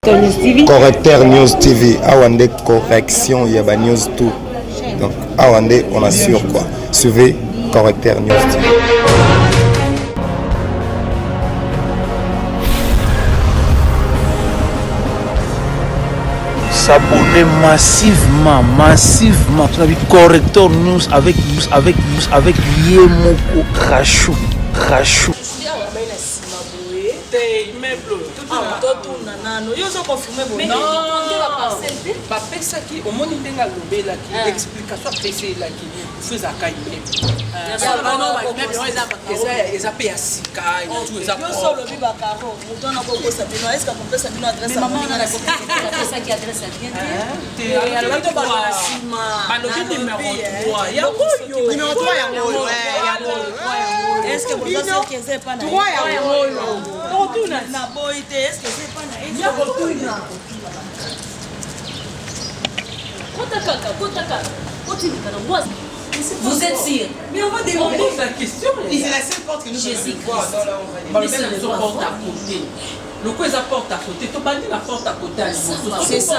Correcteur News TV. Correcteur News TV. Awande correction, il y a ba news tout. Donc Awande on assure quoi. Suivez Correcteur News TV. S'abonner massivement sur la Correcteur News avec Yemoko Rachou. bapesaki omoni ndenge alobelaki explication apeselaki fezaka eza mpe ya sika balobi numero 3 Vous êtes sûr? Mais on va demander la question. C'est la seule porte que nous avons. Porte à côté. Le quoi ça porte à côté? Tu vas dire la porte à côté. C'est ça.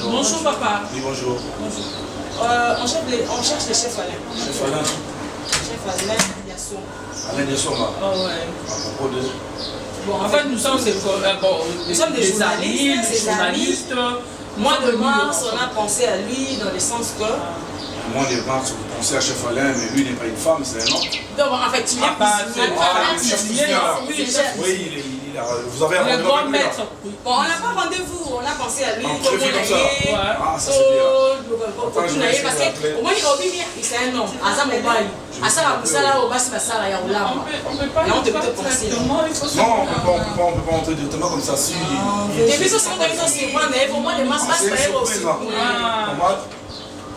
Bonjour papa. Oui, bonjour. On cherche le chef Alain. Chef Alain. Chef Alain Diasson. Alain Diasson, oh ouais. À propos de... Bon, en fait, nous sommes des journalistes. Mois de mars, on a pensé à lui dans le sens que... Mois de mars, vous pensez à Chef Alain, mais lui n'est pas une femme, c'est un homme. Donc, en fait, il est oui, vous avez un rendez-vous. Bon, on n'a pas rendez-vous, on a pensé à lui. Ah, ça c'est bien. Parce que, au moins, c'est un homme. Non, on ne peut pas entrer directement comme ça. Si.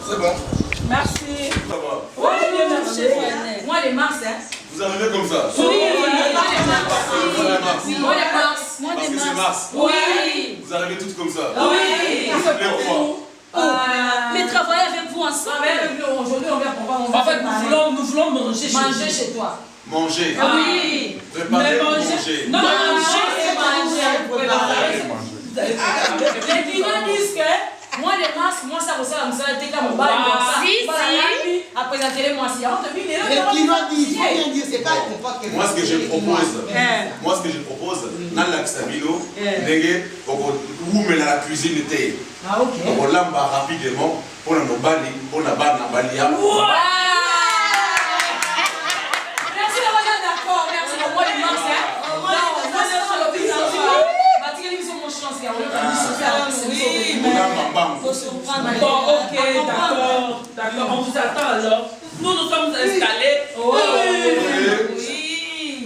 C'est bon. Merci. Ça va. Oui, bien marché. Moi, les mars, hein. Vous arrivez comme ça? Oui. Moi, les mars. Parce que c'est mars. Oui. Vous arrivez toutes comme ça? Oui. Mais travailler avec vous ensemble. Aujourd'hui, on vient pour voir. En fait, nous voulons manger chez toi. Manger. Oui. Préparer, manger. Non, manger, c'est manger. Les clients disent que moi, les masques, moi, ça ressemble à ça. T'es comme ça. Si. Après, la télé, moi, si. Les clients disent, il faut bien dire, c'est pas n'importe quel. Moi, ce que je propose, dans l'Axamino, où met la cuisine était. Ah, ok. Donc, là, rapidement, on a nos bali, on a bali. Merci d'avoir été d'accord. Merci pour moi, les masques. Bon, ok, d'accord, on vous attend alors. Nous sommes installés. Oui.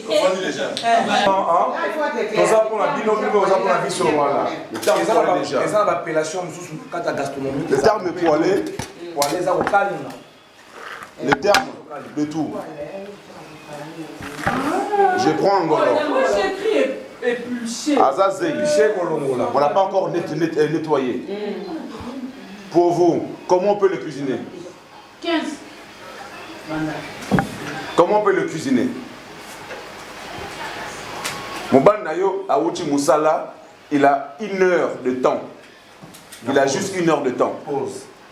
Comprenez déjà. Le terme poêlé, le terme de tout. Je prends un golo. On n'a pas encore nettoyé. Pour vous, comment on peut le cuisiner? 15. Comment on peut le cuisiner? Mobile Nayo, Aouti Moussala, il a 1 heure de temps. Il a juste 1 heure de temps.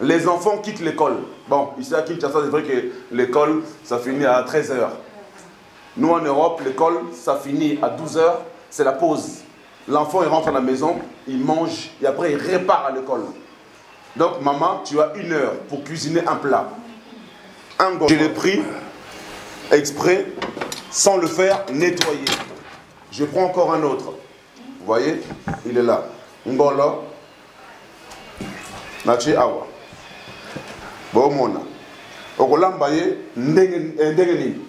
Les enfants quittent l'école. Bon, ici à Kinshasa, c'est vrai que l'école, ça finit à 13 heures. Nous en Europe, l'école, ça finit à 12 heures. C'est la pause. L'enfant, il rentre à la maison, il mange et après, il repart à l'école. Donc, maman, tu as 1 heure pour cuisiner un plat. Je l'ai pris exprès, sans le faire nettoyer. Je prends encore un autre. Vous voyez? Il est là. Ngolo. Nachi awa. Bomona. Okolambaye ndengeni.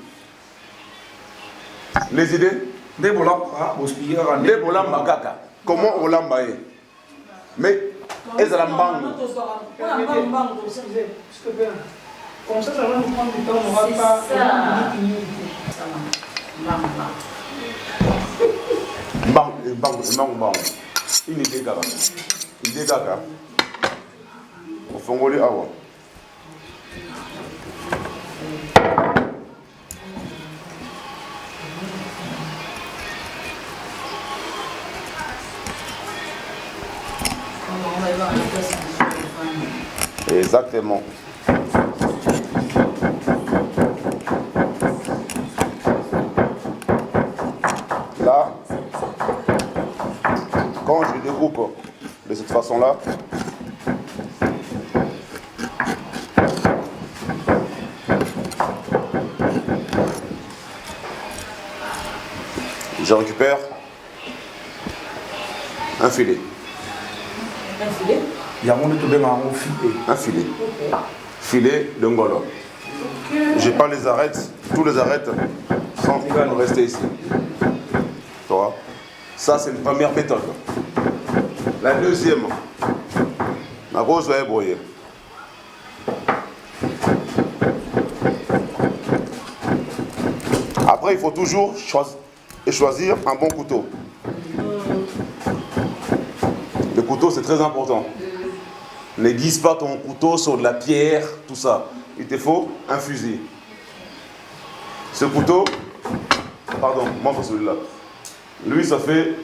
Les idées? Debola Makaka. Comment on l'a mbaye? Mais, est-ce la mbangue? Comme ça va nous prendre du temps, on ne va pas. Bang. Il est gaga. Il est gaga. Au fond, on va avoir. Exactement. Là, quand je découpe de cette façon-là, je récupère un filet. Un filet? Il y a mon filet. Un filet. Filet de ngolo. Je pas les arêtes, tous les arêtes sont rester ici. Tu vois? Ça, c'est une première méthode. La deuxième, la rose va broyer. Après, il faut toujours choisir un bon couteau. Le couteau, c'est très important. N'aiguise pas ton couteau sur de la pierre, tout ça. Il te faut un fusil. Ce couteau, pardon, montre celui-là. Lui, ça fait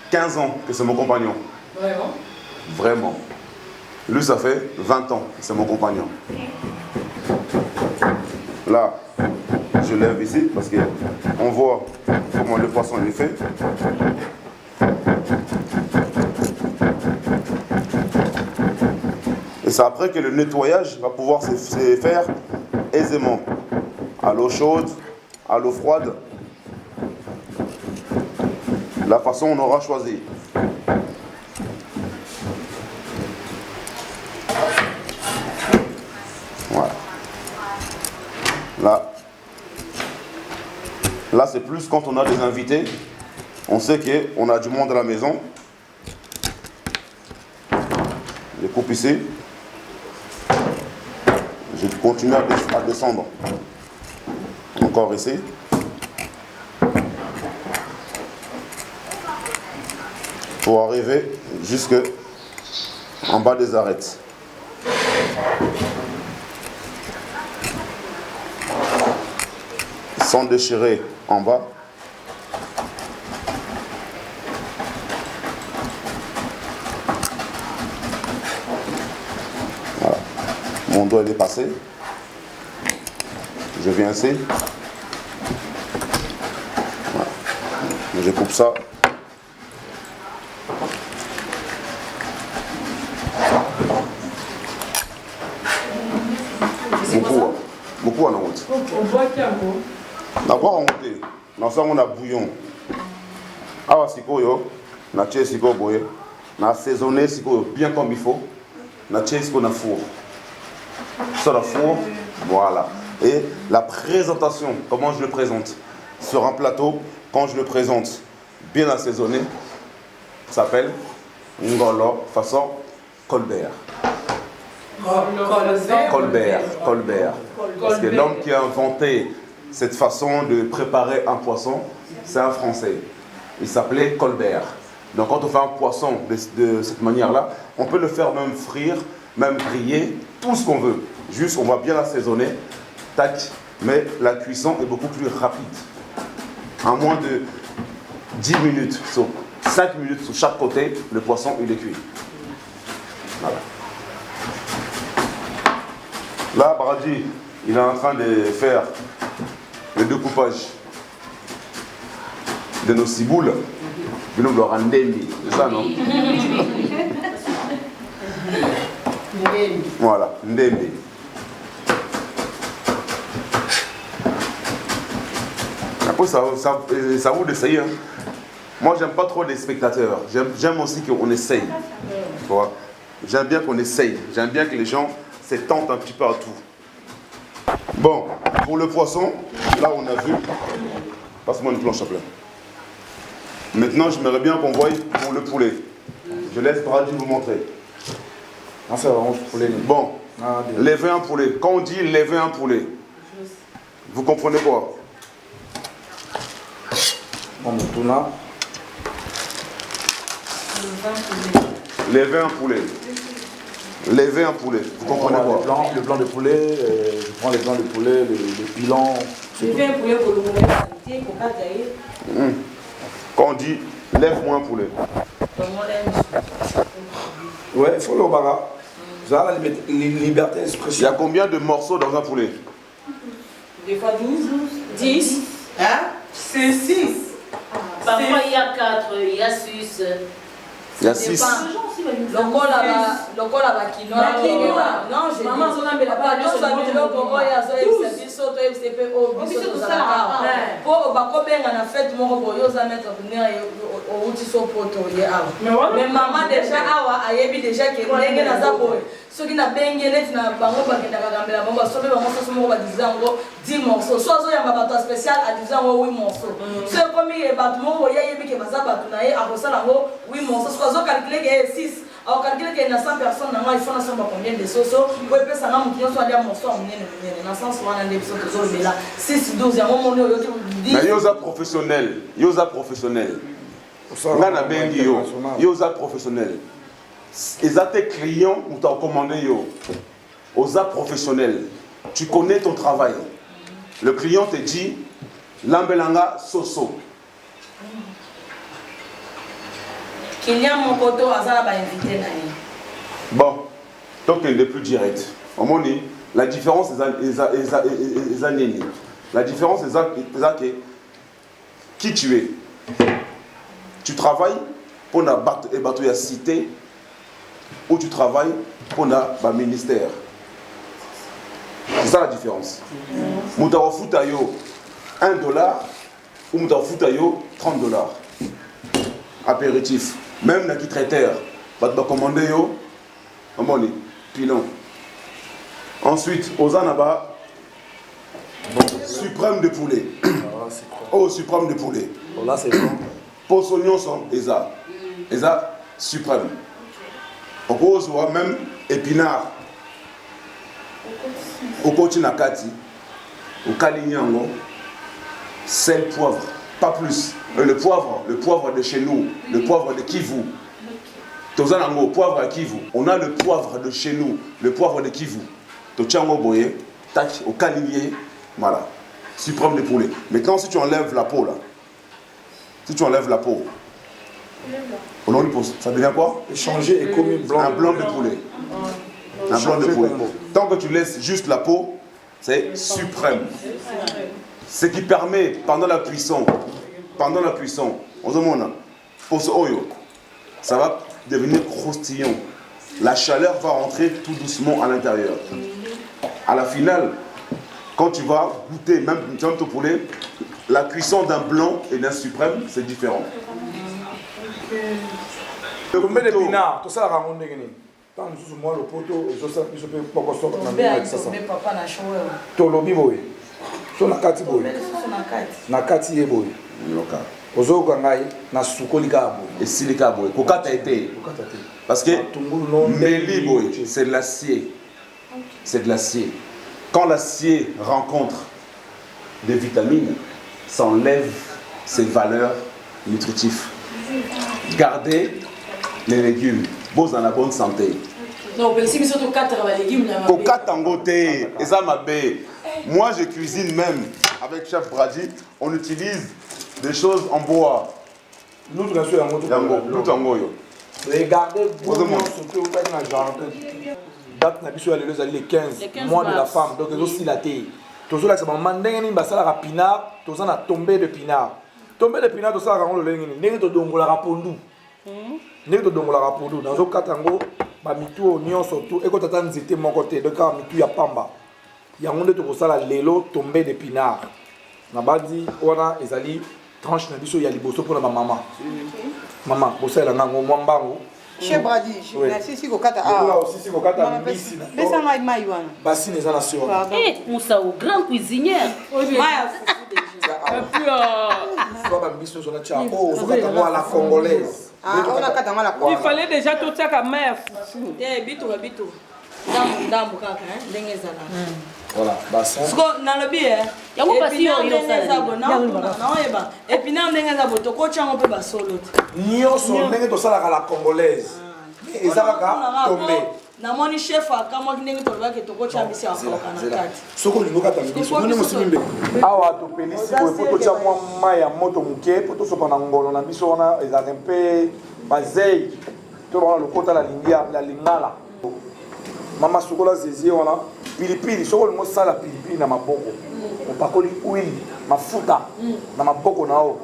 15 ans que c'est mon compagnon. Vraiment? Vraiment. Lui, ça fait 20 ans que c'est mon compagnon. Là, je lève ici parce qu'on voit comment le poisson il est fait. Et c'est après que le nettoyage va pouvoir se faire aisément. À l'eau chaude, à l'eau froide. La façon on aura choisi. Voilà. Là c'est plus quand on a des invités. On sait qu'on a du monde à la maison. Je coupe ici. Je continue à descendre. Encore ici. Pour arriver jusque en bas des arêtes. Sans déchirer en bas. Voilà. Mon doigt est dépassé. Je viens ici. Voilà. Je coupe ça. Beaucoup en route. On voit qu'il y a bon. D'abord en route. Dans ça on a bouillon. Awa sikoyo, na tché siko boye, na assaisonné siko bien comme il faut. Na tché siko na four. Sur la four, voilà. Et la présentation, comment je le présente sur un plateau, quand je le présente bien assaisonné, ça s'appelle ngolo façon Colbert. Colbert. Parce que l'homme qui a inventé cette façon de préparer un poisson, c'est un Français. Il s'appelait Colbert. Donc quand on fait un poisson de cette manière-là, on peut le faire même frire, même griller, tout ce qu'on veut. Juste, on va bien l'assaisonner, tac, mais la cuisson est beaucoup plus rapide. En moins de 10 minutes, 5 minutes sur chaque côté, le poisson il est cuit. Voilà. Là, Baradji, il est en train de faire le découpage de nos ciboules. De nos randembi. C'est ça, non? Voilà, ndembi. Après, ça vaut d'essayer. Hein. Moi, j'aime pas trop les spectateurs. J'aime aussi qu'on essaye. Tu vois? J'aime bien qu'on essaye. J'aime bien que les gens se tentent un petit peu à tout. Bon, pour le poisson, là on a vu. Passe-moi une planche à plat. Maintenant, j'aimerais bien qu'on voie pour le poulet. Je laisse Brady vous montrer. Ah, c'est vraiment poulet. Bon, lever un poulet. Quand on dit lever un poulet, vous comprenez quoi? On me tourne là. Lever un poulet. Lever un poulet. Vous comprenez quoi? Le blanc de poulet, je prends les blancs de poulet, le pilon. Lever un poulet pour le moment, pour pas tailler. Quand on dit lève-moi un poulet. Ouais, il faut le bagarre. Vous avez la liberté Il y d'expression. a combien de morceaux dans un poulet? Des fois 12, 10. Hein? C'est 6. Parfois il y a 4, il y a 6. Il y a 6. lokola bakinoa non je maman zonambela pa nyonso ya biloko oyo azoyebisa biso toyebisa mpe oyo biso tozalaka mpo bakobenga na fete moko boye oza maître ordinaire outi so poto ye awa mais mama déjà awa ayebi déjà ke ndenge naza boye soki nabengi neti na bango bakendaka kambela bango basobe bango soso moko badivize yango 10 morceaux so azoyamba bato ya spécial adivize yango 8 morceaux so ekomi bato moko boye ayebi ke baza bato na ye akosala yango 8 morceaux soki azokalkule ke 6 akokalkule ke na 100 personnes nango il faut nasomba combien de soso po epesanga motu nyonso alia morceau ya monene monene na sens wana nde biso tozolobela 6 12 yango moni oyoki Mais yoza professionnel, yoza professionnel. Nga na bengi yo, yoza professionnel. Eza tes clients ou t'as commandé yo. Oza professionnel. Tu connais ton travail. Le client te dit lambelanga soso. Client mon koto azala ba invité na ye. Bon, donc il est plus direct. Au moment la différence est nini. La différence est qui tu es. Tu travailles pour la cité ou tu travailles pour le ministère. C'est ça la différence. Moutawa Foutayo $1 ou Moutawa Foutayo $30. Apéritif. Même dans qui traiteur, tu vas commander yo, pilon. Ensuite, aux anaba, suprême de poulet. Oh, suprême de poulet. Là, c'est bon. Pour soignon sont Eza. Eza suprême. On cause même épinard. Au côté nakati. Au kalignan. Sel, poivre. Pas plus. Le poivre de chez nous. Le poivre de Kivu. Tozanango, poivre à Kivu. On a le poivre de chez nous. Le poivre de Kivu. Tochango boye. Tac, au kaligné. Voilà. Suprême de poulet. Maintenant, si tu enlèves la peau là. Si tu enlèves la peau, ça devient quoi? Échanger et commis blanc. Un blanc de poulet. Un blanc de poulet. Tant que tu laisses juste la peau, c'est suprême. Ce qui permet, pendant la cuisson, on se demande, pour ce oyo, ça va devenir croustillant. La chaleur va rentrer tout doucement à l'intérieur. À la finale, quand tu vas goûter, même ton poulet, la cuisson d'un blanc et d'un suprême, c'est différent. Combien d'épinards? Tout ça, la ramon de Guinée. Tant que je moi le poteau, je sais pas quoi ça. Papa na show. Tolobi boy. So nakati boy. Nakati ye boy. Loka. Ozo gangai na sukolika boy. Et silika boy. Kokata été. Parce que Meli boy, c'est de l'acier. C'est de l'acier. Quand l'acier rencontre des vitamines, ça enlève ses valeurs nutritives. Gardez les légumes. Vous dans la bonne santé. Non, mais si nous sommes 4 légumes, et ça m'a bé. Moi, je cuisine même avec Chef Brady. On utilise des choses en bois. Nous, bien sûr, regardez, vous surtout dans le jardin. Date les 15 mois de la femme. Donc, aussi la thé. Toujours là, c'est mon manding, basala pinard, toujours na tombé de pinard. Tombé de pinard, tout ça, on le lengi. N'est que donc la rapondu. N'est que donc la rapondu. Dans le katango, bah mitou oignon surtout. Et quand t'attends zité mon côté, donc quand mitou ya pamba. Il y a un monde tout ça là, l'élo tombé de pinard. Na badi, on a ezali tranche na biso ya liboso pour la maman. Maman, vous savez la nango mwambango. Chez Brady, si kokata ah. Là aussi si kokata mbisi na. Mais ça m'a mai wana. Bassi les ana sur. Eh, Moussa, grand cuisinier. La congolaise. Il fallait déjà tout ça comme mère. Voilà, bassin. La congolaise. namoni chef akamwaki ndenge tolobaki tokotia mbisi akoka na kati soko lingo kata mbisi moni mosimimbe awa topelisi boye po totia mwa mai ya moto moke po tosopa na ngolo na biso wana ezalaka mpe bazei to bana lokota la lingala Mama Sukola Zézé, on a pilipili. Soko le mot ça la pilipili na maboko. On pakoli huile, mafuta na maboko na o.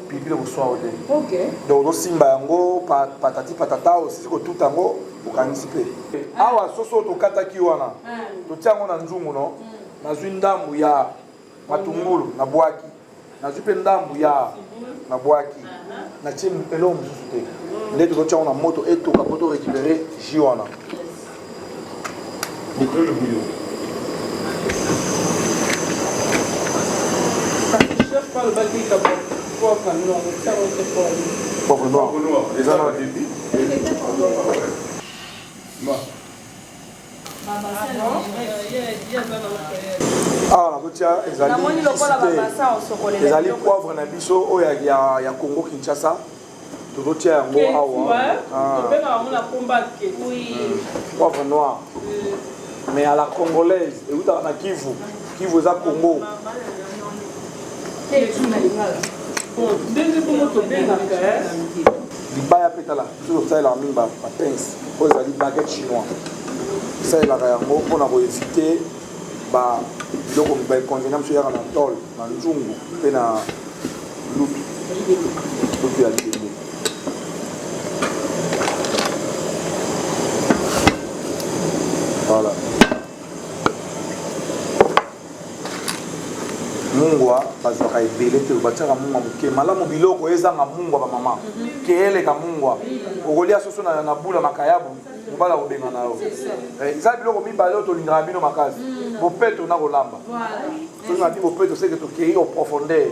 Pilipili au soir ode. Ok. Donc on simba yango patati patata aussi ko tout yango okanisipe. Awa soso to kataki wana. To tiango na nzungu no. Na zwindambu ya matungulu na bwaki. Na zwipe ndambu ya na bwaki. Na tie elo msusu te. Ndeko to tiango na moto eto ka poto récupérer jiwana. Décolle le bouillon. Je cherche pas le baguette d'abord. Poivre noir. Les gens ont dit. Ah, les alliés poivre na biso o ya Congo Kinshasa. Tout tient yango awa. Poivre noir. Mais à la congolaise, et où dans la Kivu, Kivu za Congo. Libaya petala, toujours ça la mine ba pince, pour les baguettes chinois. Ça la yango pour éviter ba biloko ba convenant monsieur ya na tol, na nzungu, pe na lutu. Lutu ya libende. Voilà. Mungwa bazwaka ebele te batiaka mungwa moke malamu biloko ezanga mungwa bamama keeleka mungwa okolia soso na bula makayabu mobala kobenga na yo eza biloko mibale oyo tolingaka bino makasi bopeto na kolamba soki nati bopeto seke tokei au profondeur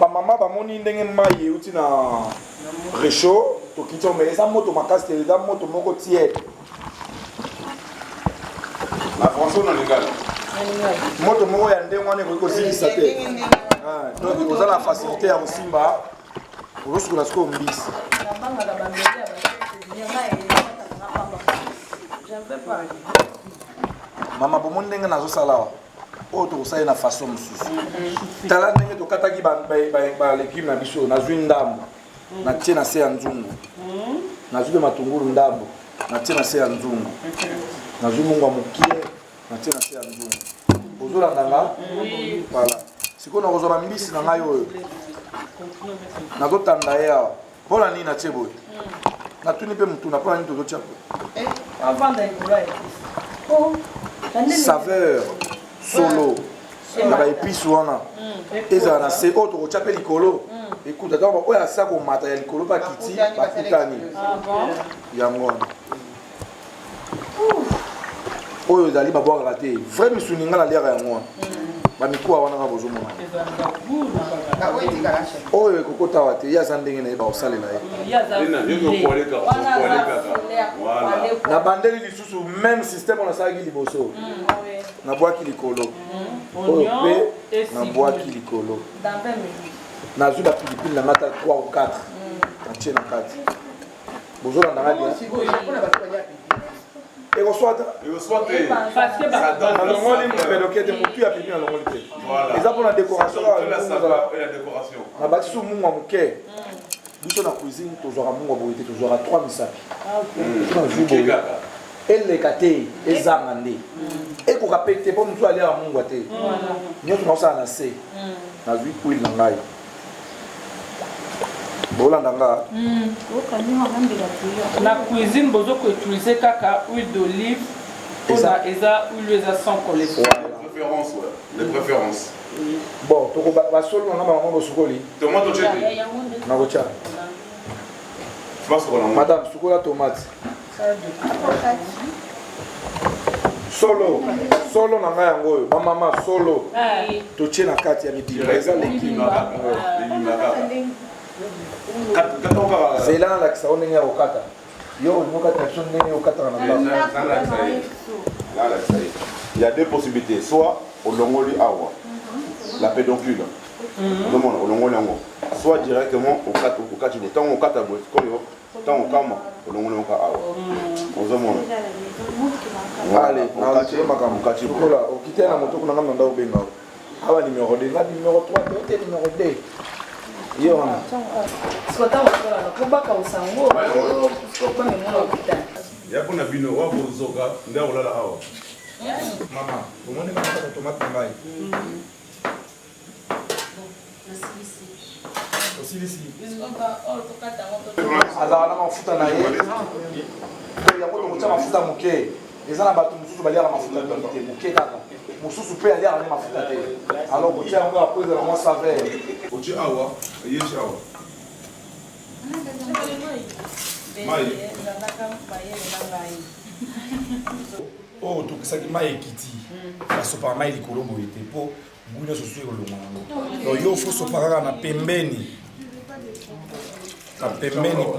bamama bamoni ndenge mai euti na réchaud tokiti ome eza moto makasi te eza moto moko tiede Na français na lingala. moto moko ya ndenge wana ekoki kosilisa te donc oza na facilité ya kosimba ozosukula sikoyo mbisi mama bomoni ndenge nazosala wa oyo tokosali na façon mosusu tala ndenge tokataki balégume na biso nazwi ndambo natie na se ya nzungu nazwi pe matungulu ndambo natie na se ya nzungu nazwi mungwa mokie natie na se ya nzungu ozolandanga voilà sikoyo nakozwa bambisi na ngai oyo nazotanda ye awa mpona nini natie boye natuni mpe mutuna mpona nini tozotia saveur solo na baépice wana ezala na se oyo tokotia mpe likolo ekuta ntango oyo asa komata ya likolo bakiti bakutani yango wana oyo ezali babwakaka te vrai misuni nga naliaka yango wana bamikuwa wana kaka bozomona oyo ekokotawa te ye aza ndenge na ye bakosalela ye na bandeli lisusu même système on asalaki liboso nabwaki likolo oyo mpe nabwaki likolo nazwi bapilipili na ngata 3 ou 4 natie na kati bozolandanga bien ekoswata nalongoli mpeloke te motu ya pipi nalongoli te eza mpona décoration na bati so mungwa moke biso na cuisine tozwaka mungwa boye te tozwaka 3 misapi nazwi boye eleka te ezanga nde ekoka pe te mpo motu aliaka mungwa te nyonso naosala na se nazwi huile na ngai bolandanga na cuisine bozo ko utiliser kaka huile d'olive eza huile eza sans cholestérol de préférence bon toko basolo nanga bango bosukoli tomate chete nakotia madame sukola tomate solo na ngai yango oyo bamama solo totie na kati ya mibimba eza lekima zela nalakisa o ndenge ya kokata yo olingi okata biso ndenge okataka na ndako. Il y a deux possibilités, soit au longoli awa, la pédoncule, au longoli ango, soit directement au 4 tant au 4 boîte tant au kama au long long awa ozo mona allez makati kola okite na moto kuna ngamba ndao benga awa numéro 2 na numéro 3 peut numéro 2 yo wana sota wakala ko baka usango ko ba memona okita ya kuna bino wa bozoka nda olala awa mama omone kama tomate mbai azala na mafuta na ye yango tokotya mafuta moke eza na bato mosusu baliaka mafuta mingi te moke kaka mosusu mpe aliaka ne mafuta te alors kotya yango apo ezala mwa saveur otie awa yeshi awa mai oyo tokisaki mai ekiti basopaka mai likolo boye te mpo bui nyonso soki ekolonga yango donc yo fo sopa kaka na pembeni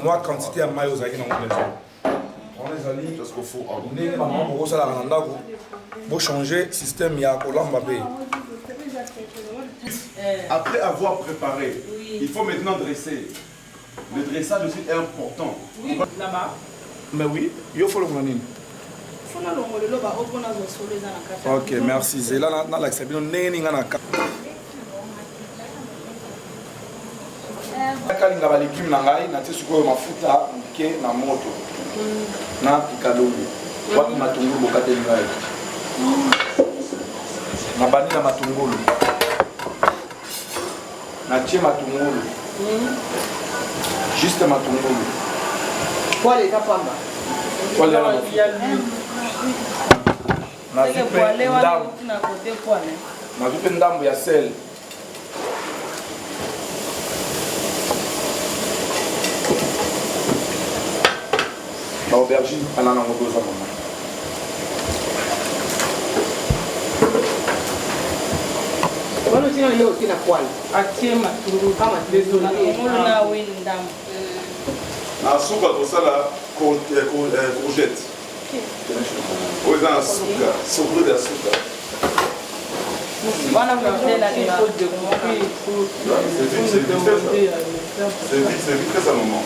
mwa quantité ya mai ozalaki nango deja wana ezali ndenge bango bokosalaka na ndako bochange système ya kolamba mpe. Après avoir préparé, il faut maintenant dresser. Le dressage aussi est important. Oui, là-bas. Mais oui, il faut le monnaie. Ok, merci. C'est là dans l'acception. Kalinga ba légumes na ngai na tsi sikoyo mafuta mke na moto na pikadogo wapi matungulu bokate ngai na bani na matungulu na tie matungulu juste matungulu Quoi les tapamba? Quoi les na vipe ndambo ya sel aubergine ana nango doza mama Bueno tina leo tina kwali atie matungulu kama désolé na windam na suka tosala courgette oza na suka sobré de suka wana mtela ni c'est vite ça maman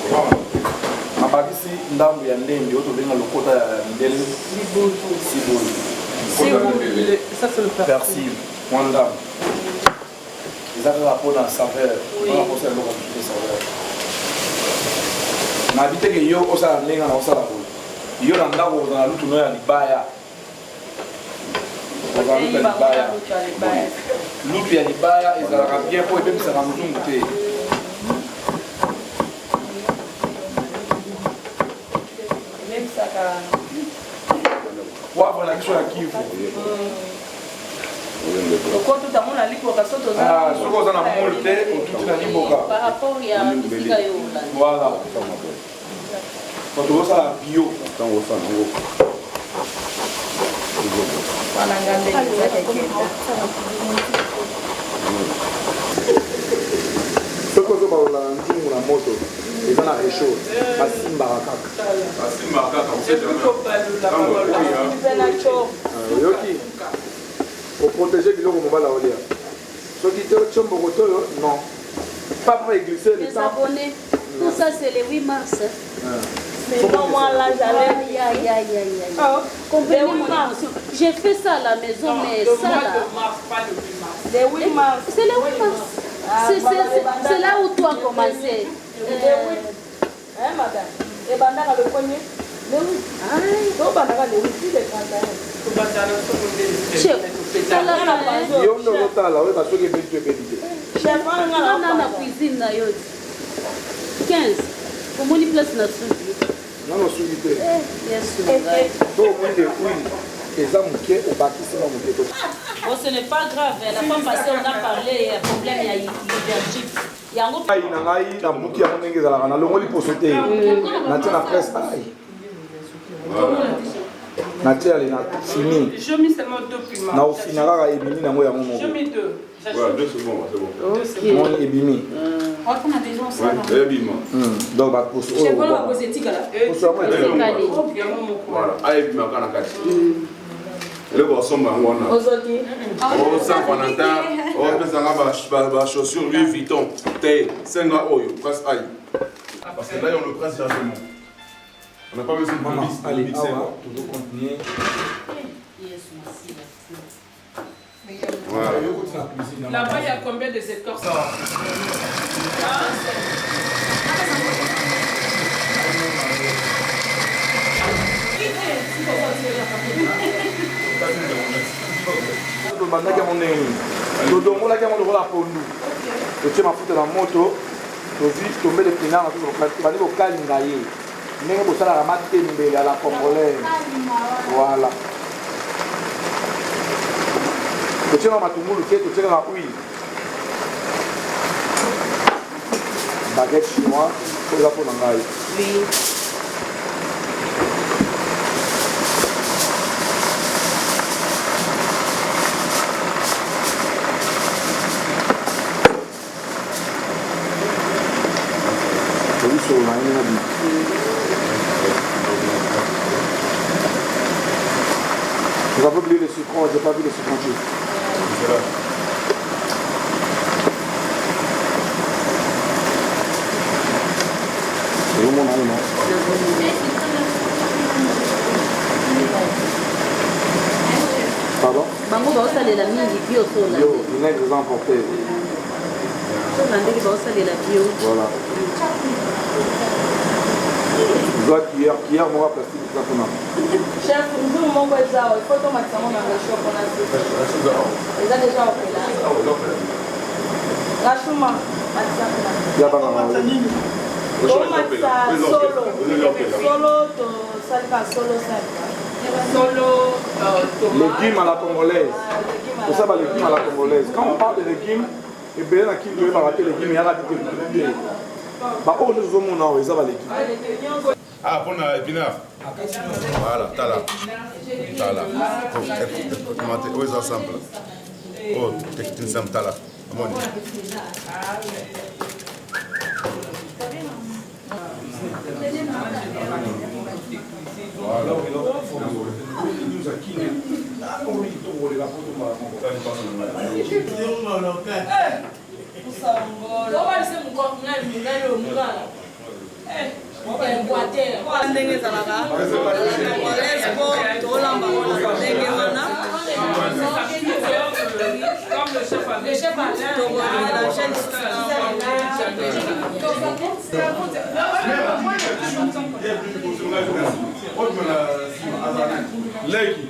abakisi ndambo ya ndembe oyo tobenga lokota ya mindele persil mwa ndambo eza kaka mpona saveur mpona kosala eloko mosusu saveur nayebi teke yo osala ndenge na osala boye yo na ndako ozala lutu no ya libaya ozala lutu ya libaya lutu ya libaya ezalaka bien mpo ebemisaka nzungu te poivre na biso ya kivu soki oza na mole te otuti na liboka voilà tozosala bio soki ozobalola na nzungu na moto eza na réchaud basimbaka kaka oyoki oprotege biloko mobala olia soki te otiomboko toyo non pas pour égliser le temps. Abonnés, tout ça c'est le 8 mars. C'est pas moi là, j'allais. Comprenez mon émotion. J'ai fait ça à la maison, mais ça là. Le 8 mars. C'est le 8 mars. C'est là où tout a commencé. Hein, madame? Et bandana le premier? Le 8. Donc, bandana le 8, le 31. Chef, ça là, yo ndo lotala oyo basoki ebeli to ebeli te chef wana na cuisine na yo 15 omoni place na suki nano suki te yesu to omoni de huile eza moke obakisima moke to Bon, ce n'est pas grave. La fois passée, on a parlé problème, il y a l'hydrogène. ai na ngai na buki yango ndenge ezalaka nalongoli poso te natia na presse ai natia ale na fini Je mis seulement 2 piments. na ofina kaka ebimi nango yango moko Je mets 2. Voilà, 2 c'est bon, c'est bon. moni ebimi On a déjà ça. Ouais, bim. donc baposo oyo poso yango Voilà, aïe bim akana kati. Le boisson bango na. Ozoki. Oh Saint Valentin, oh pesanga ba chaussures Louis Vuitton. Te T'es 5 ans, oh, presse aïe. Parce que là, on le presse directement. On n'a pas besoin de allez, mixer. toujours continuer. Voilà. Là-bas, il y a combien de secteurs? tobandaki yango ndenge nini todongolaki yango lokola pondu totie mafuta na moto tozwi tombele pinanga tobandi kokalinga ye ndenge bosalaka matembele à la congolaise voilà totiaka matungulu te totiekaka huile baguette chinois po eza mpo na ngai Vous avez oublié le citron, je n'ai pas vu le citron. C'est où mon nom, non? Pardon? Bango baosalela mingi bio sola. Bio, vinaigre les emportés. Sola ndenge baosalela bio. Voilà. Doit cuillère mora plastique ça qu'on a. Chef, nous mon voisin, il faut tomber ça mon réchaud pour la suite. Ils ont déjà fait là. Rachuma, Il y a pas mal. Légumes à la congolaise. C'est ça, les légumes à la congolaise. Quand on parle de légumes, et bien là qui veut rater les légumes, il y a la difficulté. Bah, oh, je vous montre, ça va légumes. Ah, pour un épinard. Voilà, t'as là. T'as là. Où est-ce ensemble? Oh, tu es ensemble, t'as là. ndenge ezalaka congolaise po tolamba ndenge wana le chef Leki.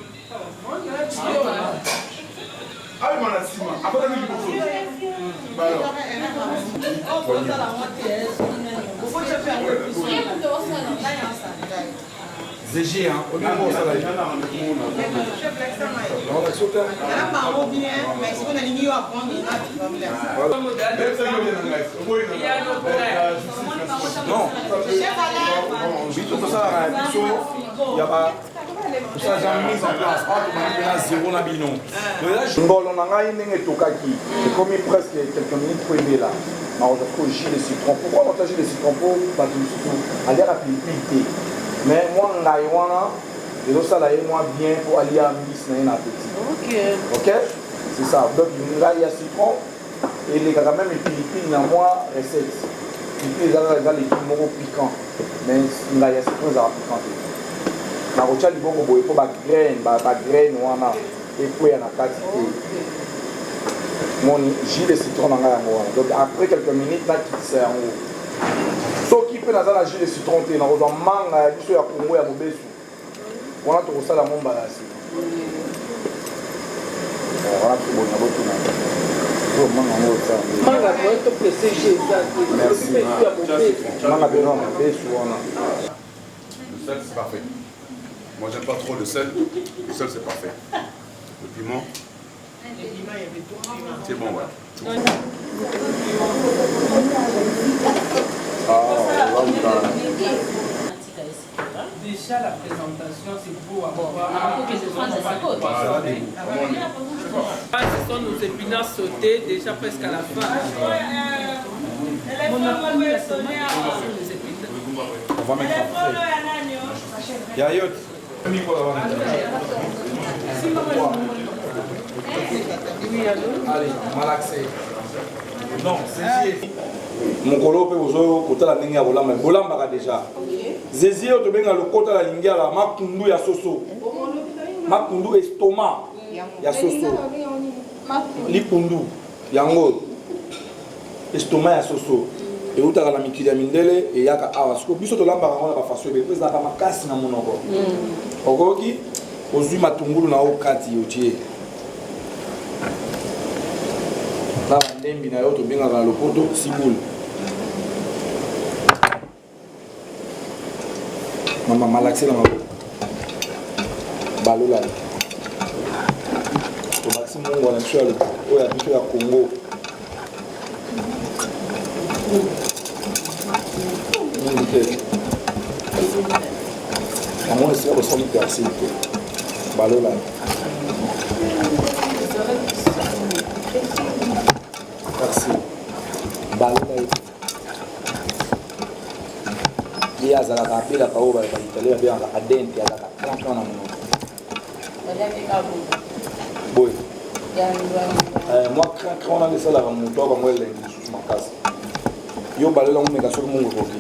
Ah, mais on a 6 mois. Après, on a mis beaucoup. ZG, hein, au niveau ça va. On a sauté. Non. Il y a pas. Ça j'ai mis en place. Zéro na bino. Ngolo na ngai ndenge tokaki. J'ai commis presque quelques minutes pour aider là. On a pris jus de citron. Pourquoi on a jus de citron pour pas tout surtout aller à pilipili. Mais moi ngai wana et ça là moi bien pour aller à miss na appétit. OK. OK? C'est ça. Donc ngai ya citron et les gars même pilipili na moi recette. Pilipili ça les légumes piquants. Mais ngai ya citron ça piquant. Na rocha libongo boye po ba graine wana et puis na kati mon jus de citron na ngaya ngwa. Donc après quelques minutes là qui sert en haut. So qui peut na la jus de citron te na roza manga biso ya Congo ya mobesu. Wana to kosala momba la si. Wana to bona botuna. Oh manga mo ça. Manga ko to PCG ça. Merci. Manga beno mobesu wana. Le sel c'est parfait. Moi j'aime pas trop le sel c'est parfait. Le piment, c'est bon, ouais. Déjà la présentation c'est beau à voir. Ce sont nos épinards sautés déjà presque à la fin. On va mettre en frais. Yayot. Allez, malaxé. Non, c'est mokolo pe bozo kotala ndenge ya bolamba bolambaka déjà zezi oyo tobenga lokota la lingala makundu ya soso makundu estomac ya soso lipundu yango estomac ya soso eutaka na mikili ya mindele eyaka awa siko biso tolambaka yango na bafaso ebele ezalaka makasi na monoko okoki ozwi matungulu na okati otie na bandembi na yo tobengaka na lopoto sibule mama malaxi na maboko balola tobakisi mongo na biso oyo ya biso ya Congo mingi te yango esika kosali persil te balola persil balola ye azalaka apelaka oyo baitali babengaka adente azalaka planton na monoko boye mwa crancran wana esalaka moto akango elengi lisusu makasi yo balela omeka soki mungu ekoki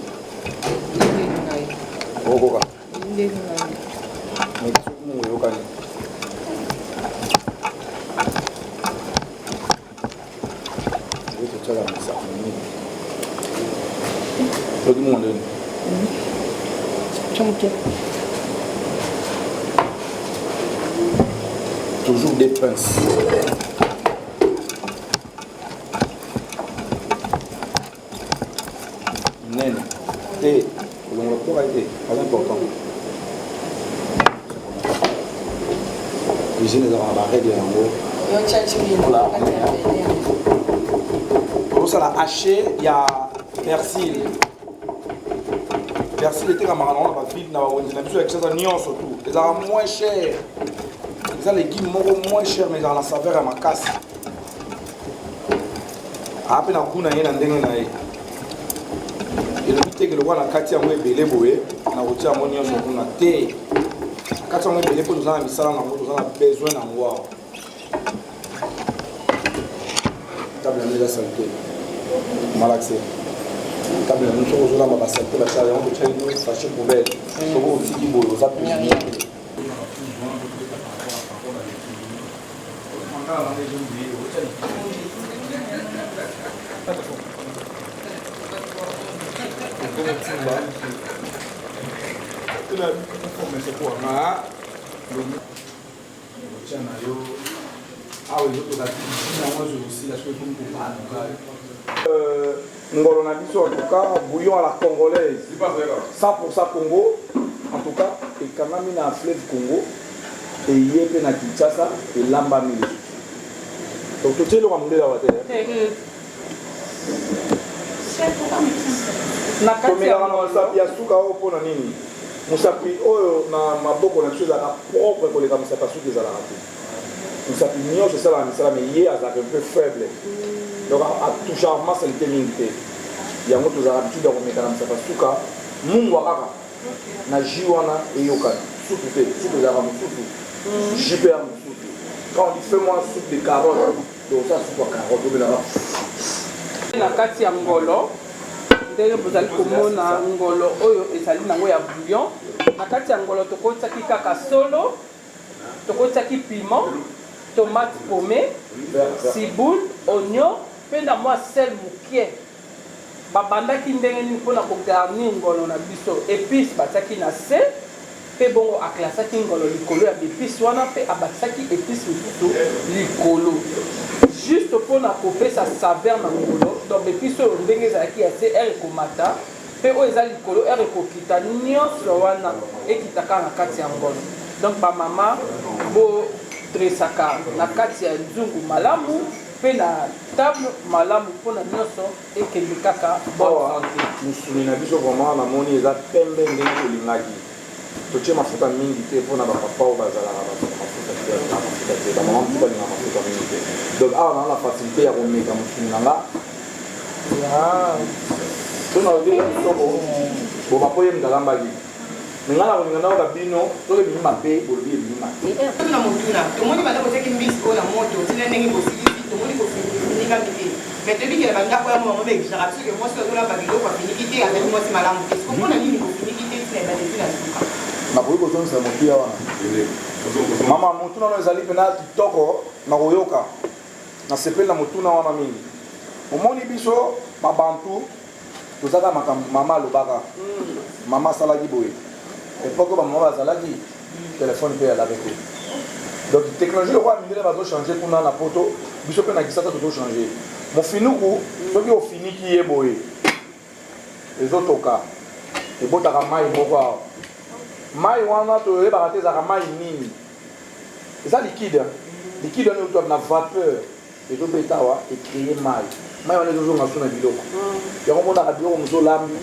okokoka meka soki mungu eyokani totala misako mingi soki mungu ndeni toujours des princes. Nene, thé, le rapport a été très important. L'usine est dans la barre de l'ango. Pour ça, la haché, il y a persil. Persil était comme un vide dans la ville, avec ça, nion surtout. Ils sont moins chers. Les légumes moins chers, mais dans la saveur à ma casse. Après, on a un peu et le but est que le roi a quatre ans de belé boé, on a retiré mon nion sur mon thé. 4 ans de belé pour nous en misala, nous avons besoin d'en voir. Table de la santé. Malaxé. Table de nous sommes là, ma santé, la salle, on peut faire une sachet poubelle. On va aussi dire, vous avez ngolo na biso en tout cas bouillon à la congolaise 100% Congo en tout cas et quand même na fleuve Congo et yépe na Kinshasa et lamba mili donc tout le monde là na kati ya mosapi ya suka oyo mpona nini mosapi oyo na maboko na biso ezalaka propre koleka mosapi ya suka ezalaka te mosapi nyonso esalaka misala mais ye azalaka un peu faible donc atouche rarement salite mingi te yango tozalaka habitude ya komeka na mosapi ya suka mungwa kaka na jus wana eyokana supu te supu ezalaka mosusu jus mpe ya mosusu quand on dit fais moi soupe de carotte donc ça soupe ya carotte obelaka na kati ya ngolo ndenge bozali komona ngolo oyo ezali nango ya bouillon na kati ya ngolo tokotisaki kaka solo tokotisaki piment tomate paumé ciboule oignon mpe na mwa sel mokie babandaki ndenge nini mpona kogarnir ngolo na biso épice batiaki na se mpe bongo aklasaki ngolo likolo ya bépice wana mpe abatisaki épice mosusu likolo juste mpona kopesa saveur na ngolo donc bépice oyo ndenge ezalaki ya se ere ekomata mpe oyo eza likolo ere ekokita nyonso wana ekitaka na kati ya ngolo donc bamama bodresaka na kati ya nzungu malamu mpe na table malamu mpona nyonso ekende kaka misuni na biso vraiment namoni eza pembe ndenge tolingaki totie mafuta mingi te mpona bapapa oyo bazalaka mafuta te bamama mosusu balinga mafuta mingi te donc awa naa na facilité ya komeka mosuni na nga tona odela kitoko boba po ye mkalambaki nga na kolinga naoka bino soki ebimi mabe bolobi ebimi mabe na motuna tomoni banda kotiaki mbisi oyo na moto tina ndenge bosilisi tomoni kofinika mite Mais depuis que la bande a moi, mais j'ai rappelé que moi, c'est là, la fini quitter avec moi, c'est ma langue. Est-ce qu'on a dit que fini quitter, c'est la bande na koyi kozongisa mokia wana mama motuna wana ezali mpena kitoko na koyoka nasepeli na motuna wana mingi omoni biso babantu tozaka mama alobaka mama asalaki boye epoke bamama bazalaki telefone mpe yalaki te donc technologie lokwa mindele bazochange kuna na poto biso mpe na kisasa tozochange mofinuku soki ofiniki ye boye ezotoka ebotaka mai moko awa mai wana toyebaka te ezalaka mai nini eza liquide liquide wana eutwaka na vapeur ezobeta awa ecreye mai wana ezozonga so na biloko yango monaka biloko mozolambi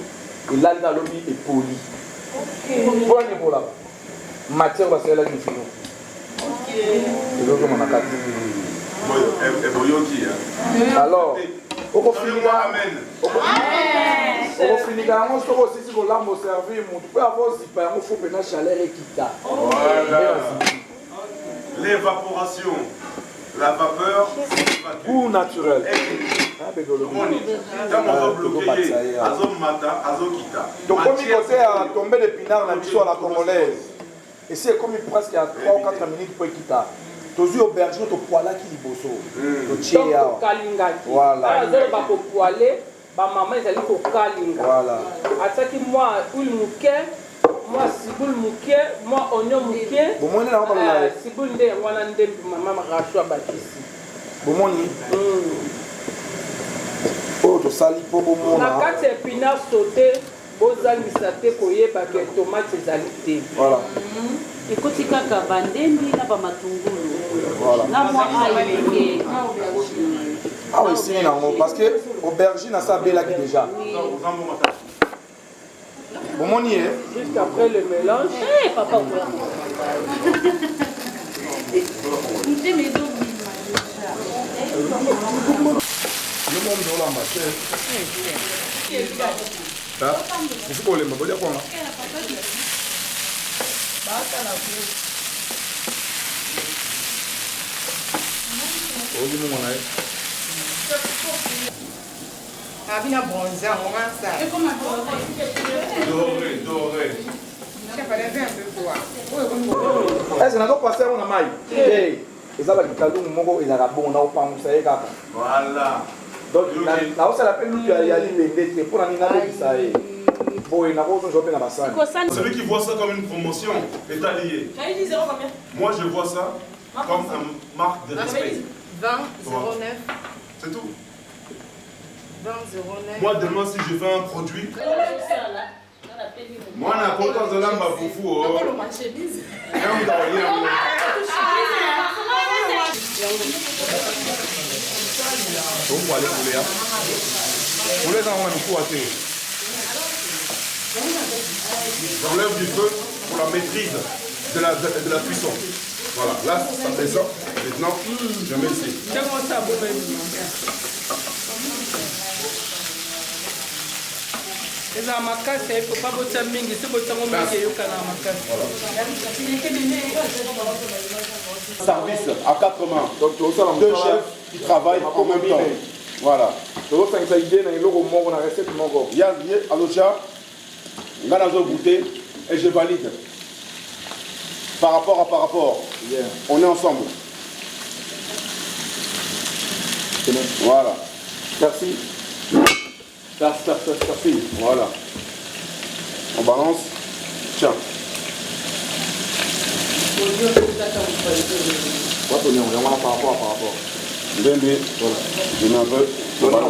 elali na lobi epoli mpona ebolaka matière basalelaki mifino ezozonga na kati alors okofinika yango soki osisi kolamba oservir motu mpe avo ozipa yango fo mpena chaleur ekita l'évaporation, la vapeur, goût naturel tokomi kote ya tombe de pinard na biso à la congolaise esi ekomi presque à 3 ou 4 minutes po ekita tozwi aubergine topoalaki liboso totie yawa azoloba kopoale bamama ezali kokalinga atiaki mwa huile moke mwa sibule moke mwa oignon moke bomoni nango balola sibule nde yango wana nde mama racho abakisi bomoni oyo tosali mpo bomona na kati ya épinard sauté bozangisa te koyeba ke tomate ezali te ekoti kaka bandembi na bamatungulu na mwa aye awa esili nango parce que aubergine asa abelaki déjà bomoni ye juste après le mélange papa olamba te esika olemba bolia kwanga ozi mongo na ye abina bronzer on va ça doré ese nazopase yango na mai eza bakikalungu moko ezalaka bongo na kopangusa ye kaka donc naosala mpe lutu ya libende te mpo na nini nabebisa ye boye nakozonza mpe na basani. Celui qui voit ça comme une promotion est allié. Moi je vois ça comme une marque de respect. 20,09. C'est tout. 20,09. Moi demain si je fais un produit, moi na content de l'amba foufou. J'enlève du feu pour la maîtrise de la cuisson. Voilà, là ça fait ça. Maintenant, je mets ici. eza makasi il faut pas botia mingi si botiango mingi eyokana makasi. Service à 4 mains. Donc, deux chefs qui travaillent en même temps. Voilà. Là, dans goûter et je valide. Par rapport. Yeah. On est ensemble. Voilà. Merci. Merci. Voilà. On balance. Tiens. Par rapport. Bien. Voilà. Je mets un peu. Voilà.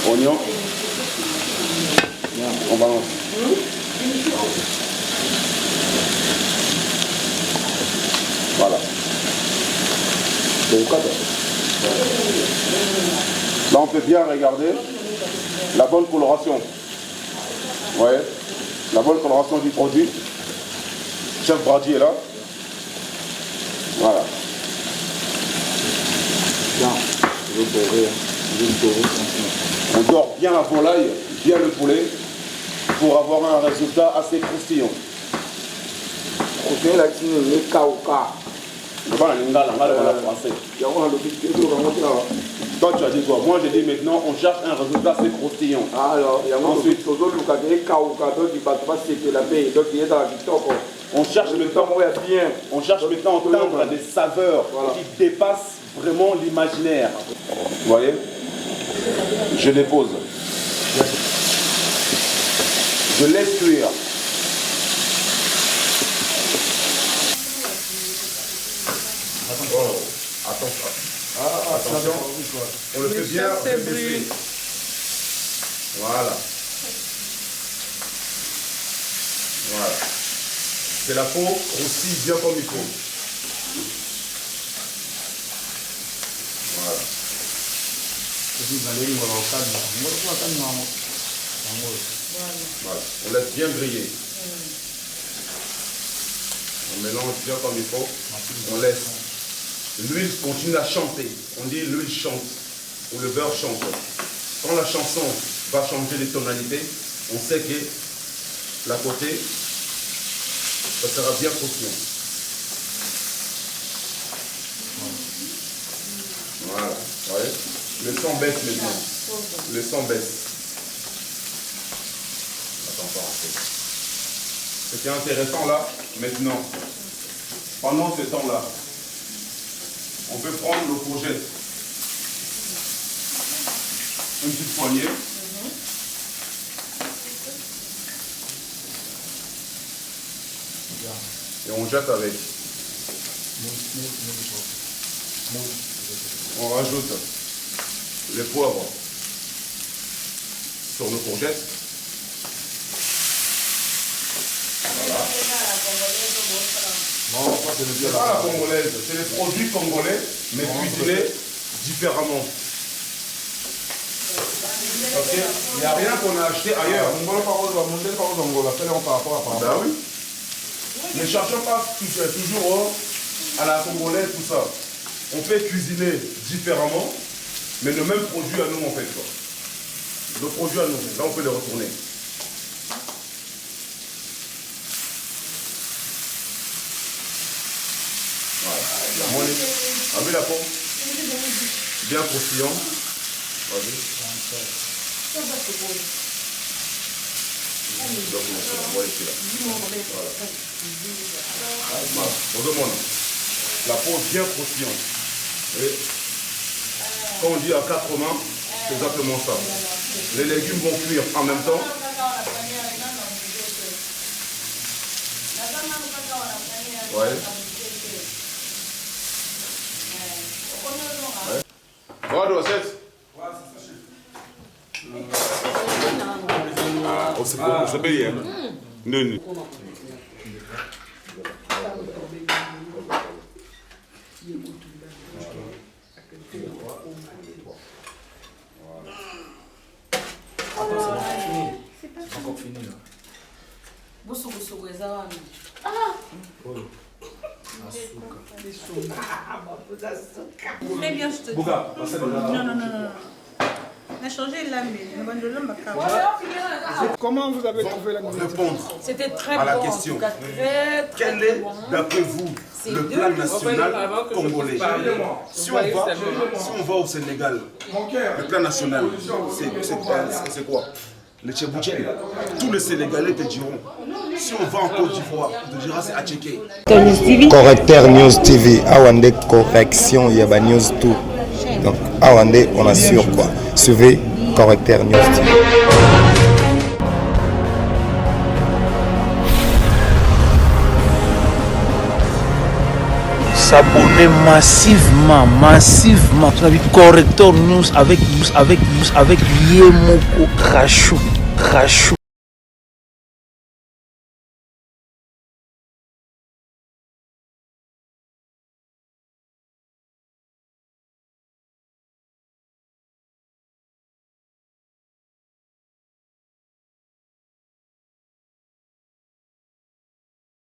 Oignon. On balance. Voilà. Là, on peut bien regarder la bonne coloration. Vous voyez? La bonne coloration du produit. Chef Brady est là. Voilà. On dort bien la volaille, bien le poulet, pour avoir un résultat assez croustillant. Toi, tu as dit quoi? Moi, j'ai dit maintenant, on cherche un résultat, c'est croustillant. Alors, ensuite, on cherche maintenant, à atteindre des saveurs qui dépassent vraiment l'imaginaire. Vous voyez? Je dépose. Je laisse cuire. Attention, on le fait bien baisser. Voilà. Voilà. Que la peau croustille bien comme il faut. Voilà. Voilà. On laisse bien griller. On mélange bien comme il faut. On laisse. L'huile continue à chanter. On dit l'huile chante ou le beurre chante. Quand la chanson va changer les tonalités, on sait que la côté, ça sera bien croustillant. Voilà. Vous voyez? Le son baisse maintenant. Le son baisse. Attends pas un peu. Ce qui est intéressant là, maintenant, pendant ce temps-là, on peut prendre le courgette, une petite poignée, et on jette avec. On rajoute les poivres sur nos courgettes. Voilà. Non, c'est pas la congolaise, c'est les produits congolais, mais cuisinés différemment. Parce qu'il n'y a rien qu'on a acheté ailleurs. Ben oui. Ne cherchons pas toujours à la congolaise, tout ça. On peut cuisiner différemment, mais le même produit à nous, on fait quoi. Le produit à nous, là on peut les retourner. Voilà. Avec la pomme, bien croustillant. Vas-y. On demande la peau bien croustillante. Et quand on dit à 4 mains, c'est exactement ça. Les légumes vont cuire en même temps. Ouais. Voilà, recette. Ah, c'est bien. Non. C'est encore fini là. Très bien, je te dis. Non. On a changé la Comment vous avez trouvé la nourriture? Répondre C'était très à la bon, question. en tout cas, très Quel est, d'après vous, le plat national congolais? Si on va au Sénégal, le plat national, c'est quoi? Le tchébouchel. Tous les Sénégalais te diront. Si on va en Côte d'Ivoire, on te dira c'est Atchéké. Correcteur News TV, Awande correction, Yaba News tout. Donc Awande, on assure quoi. Suivez Correcteur News TV. S'abonner massivement. Tu as vu Correcteur News avec Yemoko Krachou.